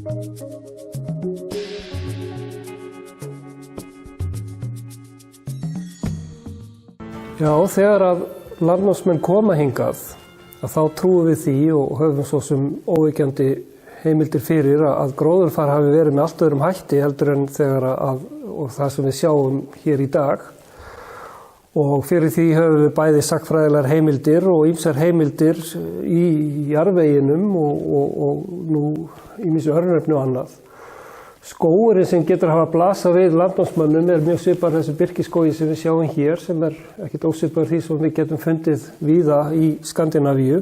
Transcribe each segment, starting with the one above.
Já, þegar að landnámsmenn koma hingað, að þá trúum við því og höfum svo sem óyggjandi heimildir fyrir að gróðurfar hafi verið með allt öðrum hætti heldur en þegar og það sem við sjáum hér í dag. Og fyrir því höfum við bæði sagnfræðilegar heimildir og ýmsar heimildir í jarðveginum og nú ýmis örnefni og annað. Skógurinn sem getur hafa blasað við landnámsmönnum mjög svipaður þessu birkiskógi sem við sjáum hér, sem ekkert ósvipaður því sem við getum fundið víða í Skandinavíu.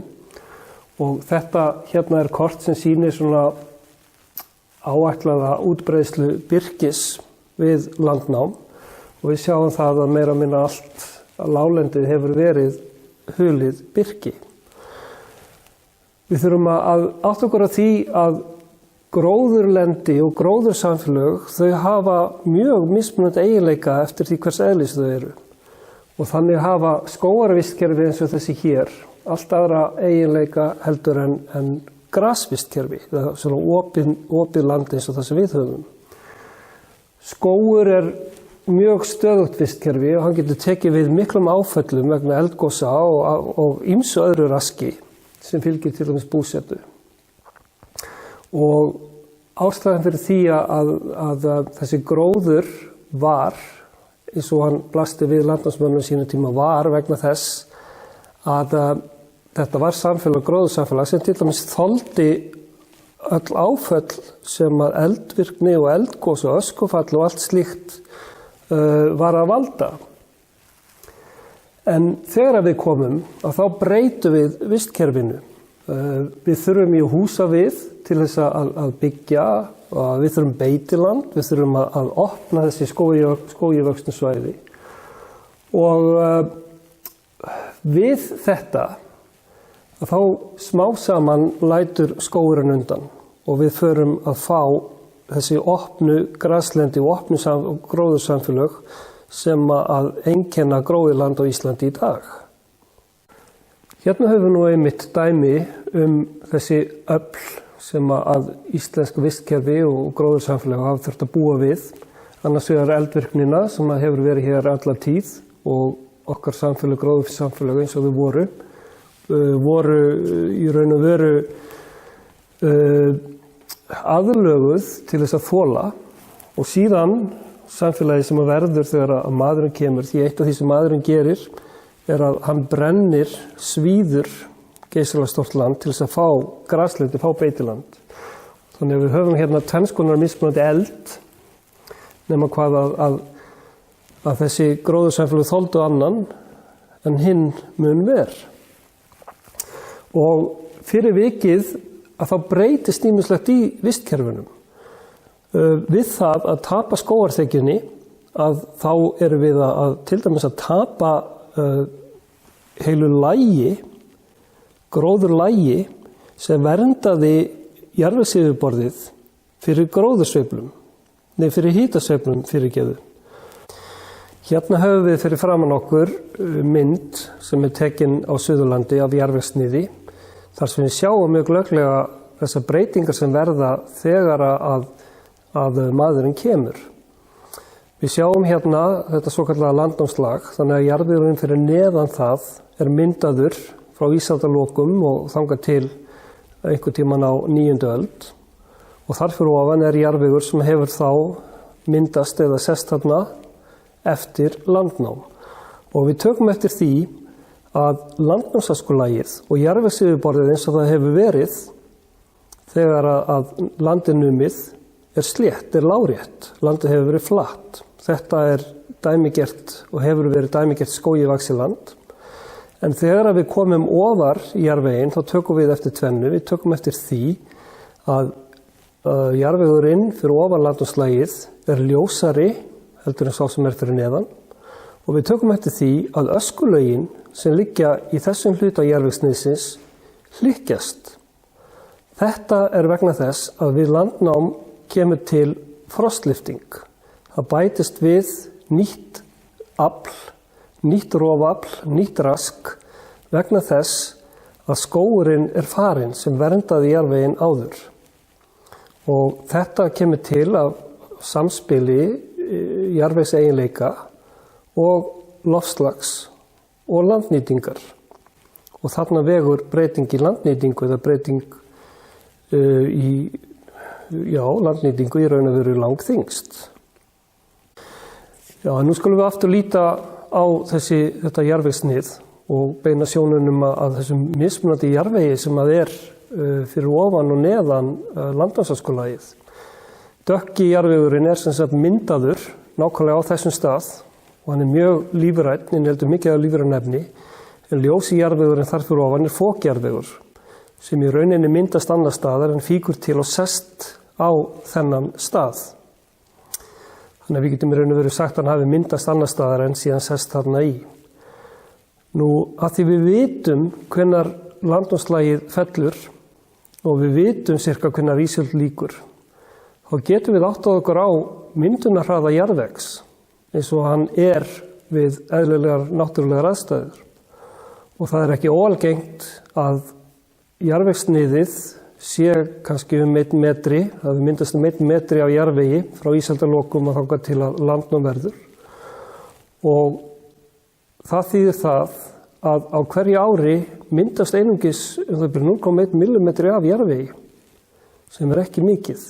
Og þetta hérna kort sem sýnir svona áætlaða útbreiðslu birkis við landnám. Og við sjáum það að meira og minna allt láglendið hefur verið hulið birki. Við þurfum að átta okkur á því að gróðurlendi og gróðursamfélög þau hafa mjög mismunandi eiginleika eftir því hvers eðlis þau eru. Og þannig hafa skógarvistkerfi eins og þessi hér allt aðra eiginleika heldur en grasvistkerfi, svona opið land eins og það sem við höfum. Skógur mjög stöðugt vistkerfi og hann getur tekið við miklum áföllum vegna eldgosa og ýmsu öðru raski sem fylgir til dæmis búsetu. Og ástæðan fyrir því að þessi gróður var, eins og hann blasti við landnámsmönnum sínum tíma, var vegna þess að þetta var gróðursamfélag sem til dæmis þoldi öll áföll sem að eldvirkni og eldgos og öskufall og allt slíkt var að valda. En þegar við komum, þá breytum við vistkerfinu. Við þurfum í húsavið til þess að byggja, við þurfum beitiland, við þurfum að opna þessi skógivöxnu svæði. Og við þetta, þá smá saman lætur skógurinn undan og við förum að fá þessi opnu graslendi og opnu gróðursamfélög sem að einkenna gróðurland á Íslandi í dag. Hérna höfum við nú einmitt dæmi þessi öfl sem að íslensk vistkerfi og gróðursamfélag hafa þurft að búa við. Annars vegar eldvirknina sem hefur verið hér alla tíð og okkar samfélag, gróðursamfélag eins og þau voru í raun og veru aðlöguð til þess að þola og síðan samfélagi sem verður þegar að maðurinn kemur, því eitt af því sem maðurinn gerir að hann brennir, svíður geysilega stórt land til þess að fá graslendi, fá beitiland. Þannig að við höfum hérna tvenns konar mismunandi eld nema hvað að þessi gróðursamfélög þoldu annan en hinn mun ver. Og fyrir vikið að þá breytist ýmislegt í vistkerfunum. Við það að tapa skógarþekjunni að þá erum við að til dæmis að tapa heilu lagi, gróðurlagi sem verndaði jarðvegsyfirborðið fyrir gróðursveiflum, fyrir hitasveiflum fyrirgefðu. Hérna höfum við fyrir framan okkur mynd sem tekin á Suðurlandi af jarðvegsniði, þar sem við sjáum mjög glögglega þessar breytingar sem verða þegar að maðurinn kemur. Við sjáum hérna þetta svokallaða landnámslag, þannig að jarðvegurinn fyrir neðan það myndaður frá ísaldarlokum og þangað til einhvern tímann á 9. öld. Og þar fyrir ofan jarðvegur sem hefur þá myndast eða sest þarna eftir landnám. Og við tökum eftir því að landnámsaskulagið og jarðvegsyfirborðið eins og það hefur verið þegar að landinumið slétt, lárétt. Landið hefur verið flatt. Þetta dæmigert og hefur verið dæmigert skógivaxið land. En þegar við komum ofar í jarðveginn þá tökum við eftir tvennu. Við tökum eftir því að jarðvegurinn fyrir ofan landnámslagið ljósari heldur en sá sem fyrir neðan. Og við tökum eftir því að öskulögin sem liggja í þessum hluta jarðvegsniðsins hlykkjast. Þetta vegna þess að við landnám kemur til frostlyfting. Það bætist við nýtt afl, nýtt rofafl, nýtt rask vegna þess að skógurinn farinn sem verndaði jarðveginn áður. Og þetta kemur til af samspili jarðvegseiginleika og loftslags og landnýtingar. Og þarna vegur breyting í landnýtingu eða breyting landnýtingu í raun og veru langþyngst. Já, nú skulum við aftur líta á þetta jarðvegssnið og beina sjónunum að þessum mismunandi jarðvegi sem að fyrir ofan og neðan landnámsskólalagið. Dökki jarðvegurinn sem sagt myndaður nákvæmlega á þessum stað og hann mjög lífrænn, inniheldur mikið af lífrænu efni, en ljósi jarðvegurinn þar fyrir ofan fokjarðvegur sem í rauninni myndast annar staðar en fýkur til og sest á þennan stað. Þannig að við getum í raun og veru sagt að hann hafi myndast annar staðar en síðan sest þarna í. Nú, að því við vitum hvenær landnámslagið fellur og við vitum cirka hvenær ísöld lýkur, þá getum við áttað okkur á myndunarhraða jarðvegs eins og hann við eðlilegar náttúrulegar aðstæður. Og það ekki óalgengt að jarðvegssniðið sé kannski 1 metri, það myndast 1 metri af jarðvegi frá ísaldarlokum og þangað til að landnám verður. Og það þýðir það að á hverju ári myndast einungis 0,1 millimetri af jarðvegi, sem ekki mikið.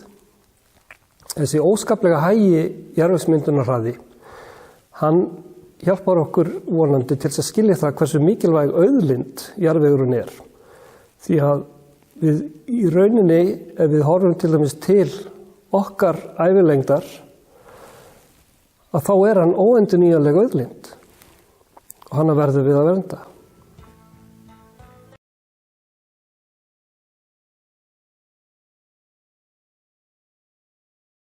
Þessi óskaplega hægi jarðvegsmyndunarhraði, hann hjálpar okkur vonandi til að skilja það hversu mikilvæg auðlind jarðvegurinn Því að við í rauninni, ef við horfum til dæmis til okkar ævilengdar, að þá hann óendurnýjanleg auðlind og hana verðum við að vernda.